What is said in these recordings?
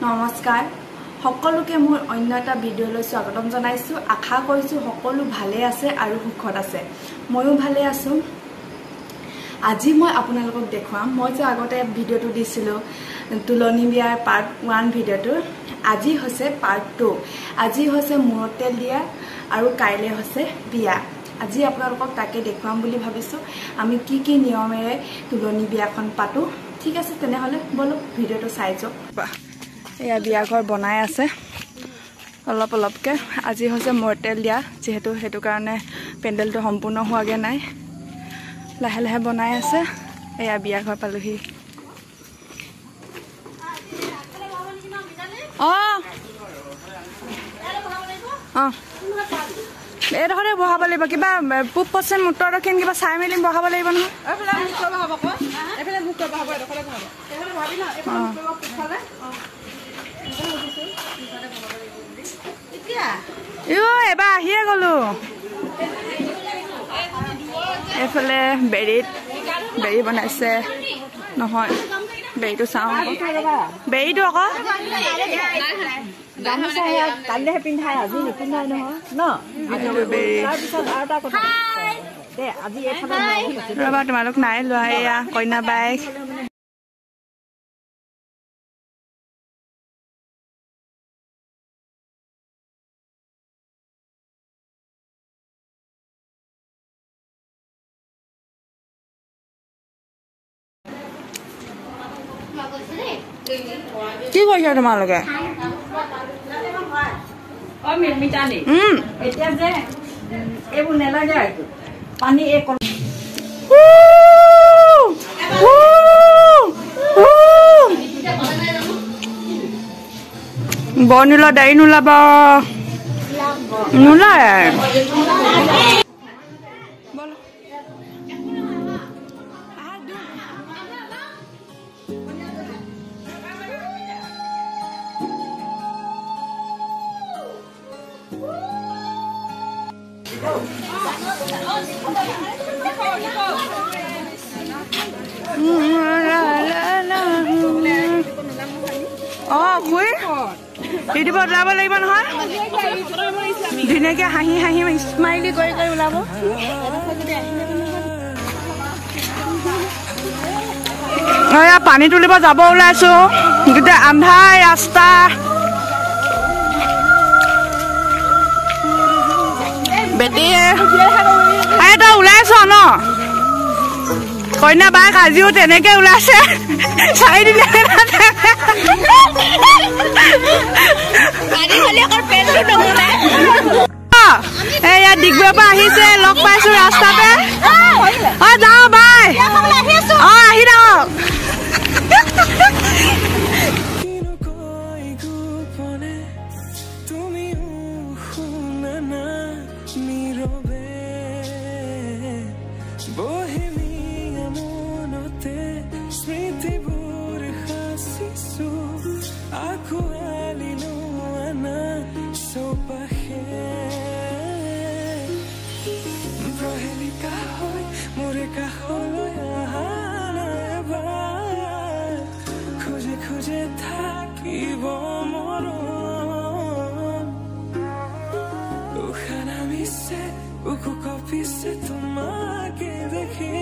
নমস্কাৰ সকলোকে মোৰ অন্য এটা ভিডিঅ'লৈ স্বাগতম জনাইছো আশা কৰিছো সকলো ভালে আছে আৰু সুখত আছে ময়ো ভালে আছো আজি মই আপোনালোকক দেখুৱাম মই যে আগতে ভিডিঅ'টো দিছিলো তুলনি বিয়াৰ পাৰ্ট 1 ভিডিঅ'টো আজি হৈছে পাৰ্ট 2 আজি হৈছে মুৰতেল দিয়া আৰু কাইলে হৈছে বিয়া আজি আপোনালোকক তাকে দেখুৱাম বুলি ভাবিছো আমি কি কি নিয়মেৰে তুলনি বিয়াখন পাতো ঠিক আছে তেনেহলে বলো ভিডিঅ'টো চাই যাওক এয়া বিয়া ঘৰ বনাই আছে অলপ অলপকে আজি হৈছে মুৰতেল দিয়া যেহেতু হেতু কাৰণে পেন্ডেলটো সম্পূৰ্ণ হোৱাগে নাই লাহে লাহে বনাই আছে এয়া বিয়া ঘৰ পালোহি এইডোখৰতে বহাব লাগিব কিবা পূব পশ্চিম উত্তৰ দক্ষিণ কিবা চাই মেলি বহাব লাগিব নহয় এবাৰ আহিয়ে গলো এইফালে বেৰি বনাইছে নহয় বেৰিটো চাওঁ বেৰিটো আকৌ কালিহে পিন্ধাই আজি নিপিন্ধাই নহয় ৰবা তোমালোক নাই লোৱা এয়া কইনা বাইক কি কৰিছা তোমালোকে এতিয়া যে এইবোৰ নেলাগে পানী বনিলা দাই নোলাবা নোলায় ইউটিউবত ওলাব লাগিব নহয় ধুনীয়াকে হাঁহি হাঁহি স্মাইলি কৰি কৰি ওলাব পানী তুলিব যাব ওলাইছো গোটেই আন্ধাৰ ৰাস্তা বেটিয়ে তই ওলাইছ ন কইনা বাক আজিও তেনেকে ওলাইছে চাই দিলে এয়া ডিগবৈৰ পৰা আহিছে লগ পাইছো ৰাস্তাতে যাওঁ বাই আহি থাকক তোমাকে দেখি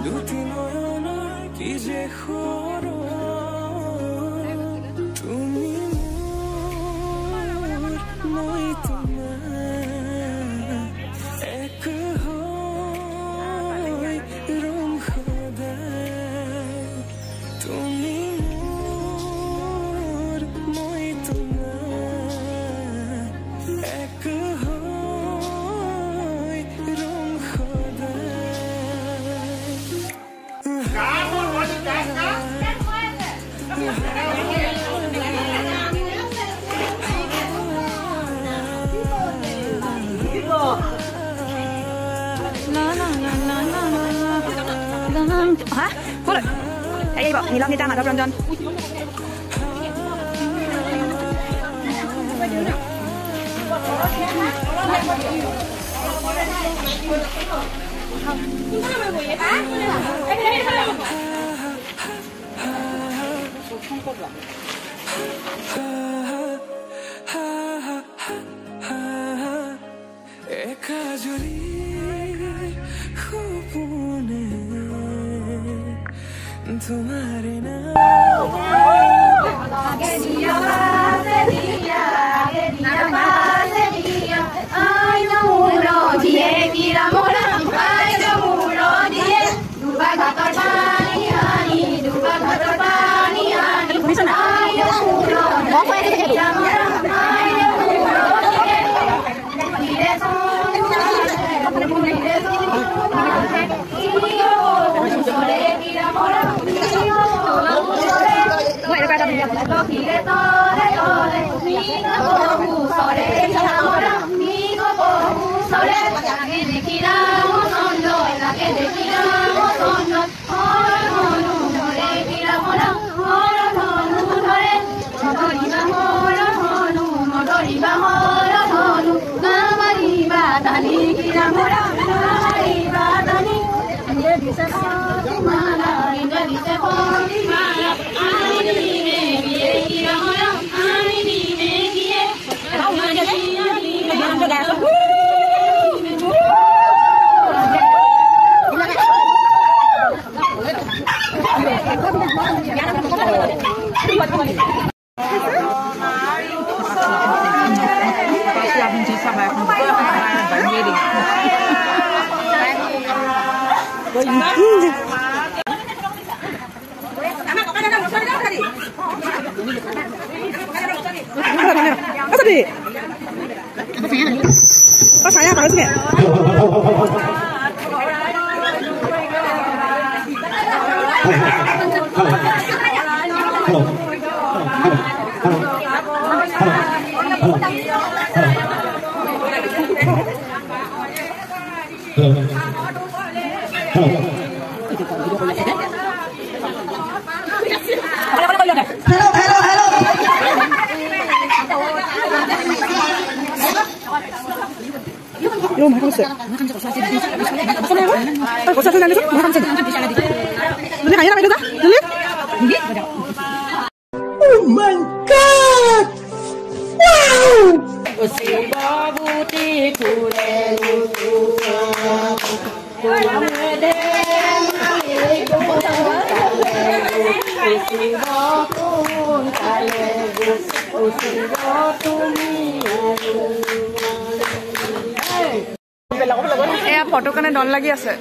দুটি নয়ন কি যে তুমি মই তোমার এক রং খোদায় তুমি মই তোমার এক নীলম নিতা মাধৱ ৰঞ্জন तुम्हारे Oh my god. এয়া ফটো কাৰণে ডন লাগি আছে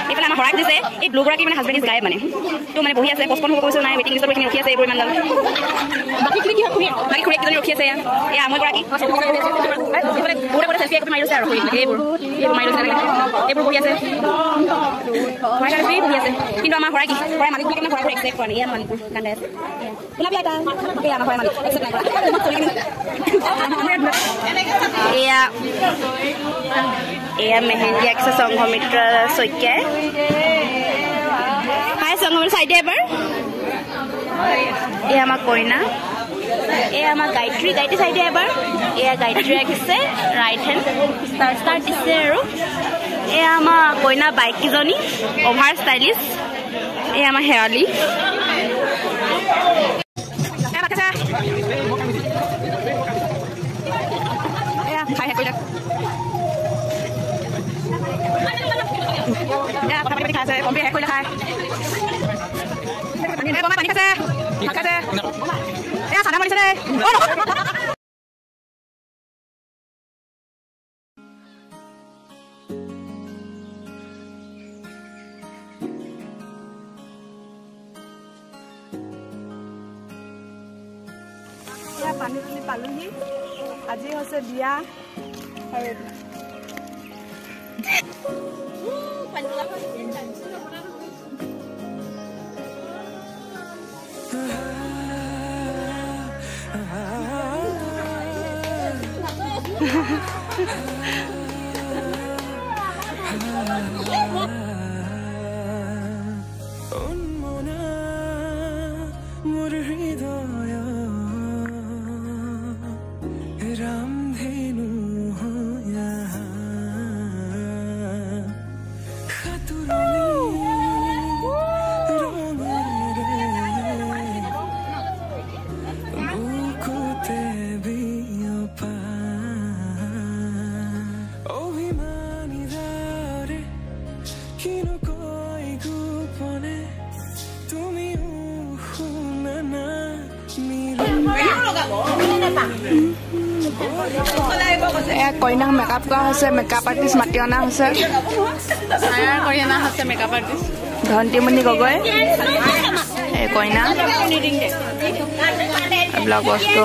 এইফালে আমাৰ হৰাই দিছে এই ব্লুগৰাকী মানে হাজবেণ্ড ইজ গায়ব মানে তো মানে বহি আছে পষ্টপন হ'ব কৈছে নাই ৱেটিং লিষ্টত ৰখি আছে এইবোৰ ইমান বাকী খুৰীকেইজনী ৰখি আছে এয়া আমৈগৰাকী এইফালে বহুতে চেলফি একপি মাৰি আছে আৰু এইবোৰ মাৰি আছে এইবোৰ বহি আছে হৰাই কাৰণে বহি আছে কিন্তু আমাৰ হৰাই কি হৰাই মালিকবিলাকে মানে হৰাই একচেপ্ট কৰা নাই এয়া মালিকবোৰ কান্দাই আছে ওলাবি এটা এয়া আমাৰ হৰাই মালিক একচেপ্ট নাই কৰা এয়া মেহেন্দি আঁকিছে সংঘমিত্ৰ শইকীয়াই হাই সংঘমিত্ৰ চাইডে এবাৰ এয়া আমাৰ কইনা এয়া আমাৰ গায়ত্ৰী চাইডে এবাৰ এয়া গায়ত্ৰী আঁকিছে ৰাইট হেণ্ড ষ্টাৰ দিছে আৰু এয়া আমাৰ কইনা বাইককেইজনী অভাৰ ষ্টাইলিছ এয়া আমাৰ শেৱালি এয়া খাই শেষ কৰিলে কথা পাতি খাইছে কম্পি শেষ কৰিলে খাই পানী খাইছে ভাত খাইছে এয়া চাদা মাৰিছে দেই পানী তুলি পালোহি আজি হৈছে বিয়া আৰু মোৰ হৃদয় ৰামধেনু হয়া বুকুতে বিয়পা অভিমানী দাৰে কিনো কৈ গোপনে তুমিও শুনা না কইনাক মেকআপ কৰা হৈছে মেকআপ আৰ্টিষ্ট মাতি অনা হৈছে মেকআপ আৰ্টিষ্ট ধন্তিমণি গগৈ এই কইনা এইবিলাক বস্তু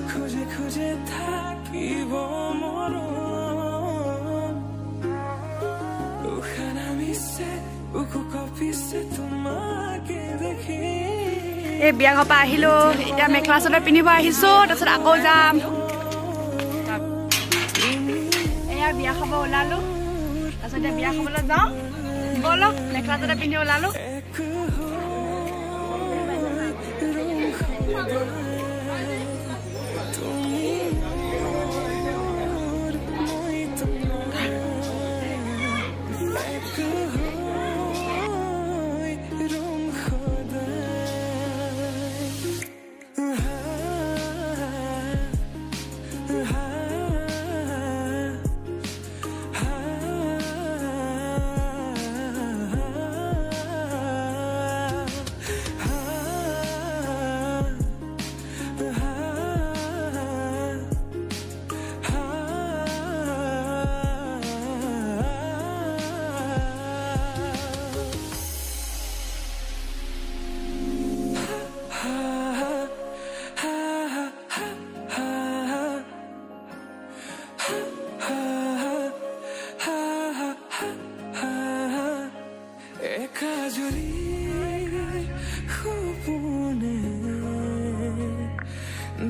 খোজে খোজে থাকিব মৰম উশাহ নামিছে উকু কঁপিছে তোমাকে দেখি এই বিয়া ঘৰৰ পৰা আহিলো এতিয়া মেখেলা চাদৰ পিন্ধিব আহিছো তাৰপিছত আকৌ যাম এয়া বিয়া খাব ওলালো তাৰপিছত এতিয়া বিয়া খাবলৈ যাওঁ ব'লক মেখেলা চাদৰ পিন্ধি ওলালো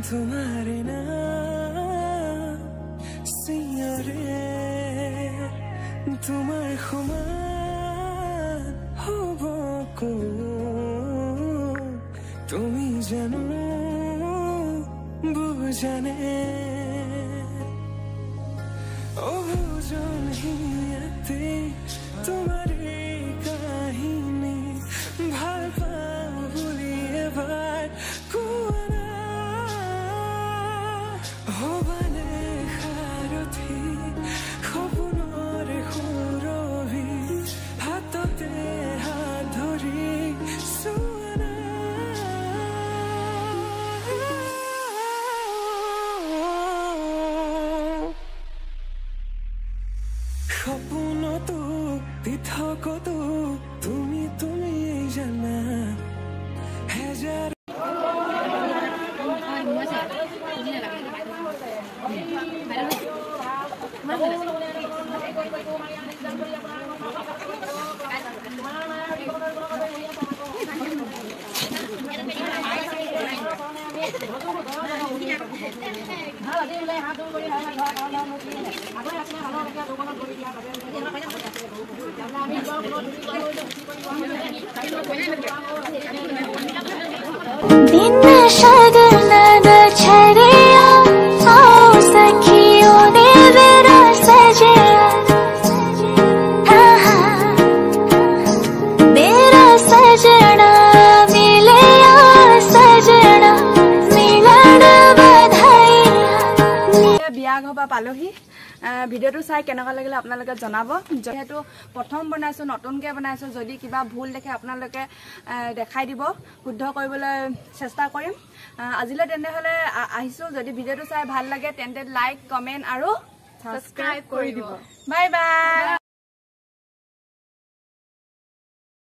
तुम्हारे नाम सियारे तुम्हार समान हब को তুমি জানো বুজানে অবুজনহিয়াতে তোমার কাহিনী ভাল পাওঁ বুলি এবাৰ কোৱা হবানে সাৰথি সপোনৰে সুৰভি হাততে হাত ধৰি চোৱানা সপোনতো পৃথকতো তুমি জানা হেজাৰ दिन शगन छरिया आओ सखियों ने मेरा सजिया मेरा सजना मिले सजना मिलन बधाई বিয়া ঘৰ পৰা পালোহি ভিডিঅ'টো চাই কেনেকুৱা লাগিলে আপোনালোকে জনাব যেহেতু প্ৰথম বনাইছো নতুনকৈ বনাইছো যদি কিবা ভুল দেখে আপোনালোকে দেখাই দিব শুদ্ধ কৰিবলৈ চেষ্টা কৰিম আজিলৈ তেনেহ'লে আহিছো যদি ভিডিঅ'টো চাই ভাল লাগে তেন্তে লাইক কমেণ্ট আৰু সাবস্ক্ৰাইব কৰি দিব বাই বাই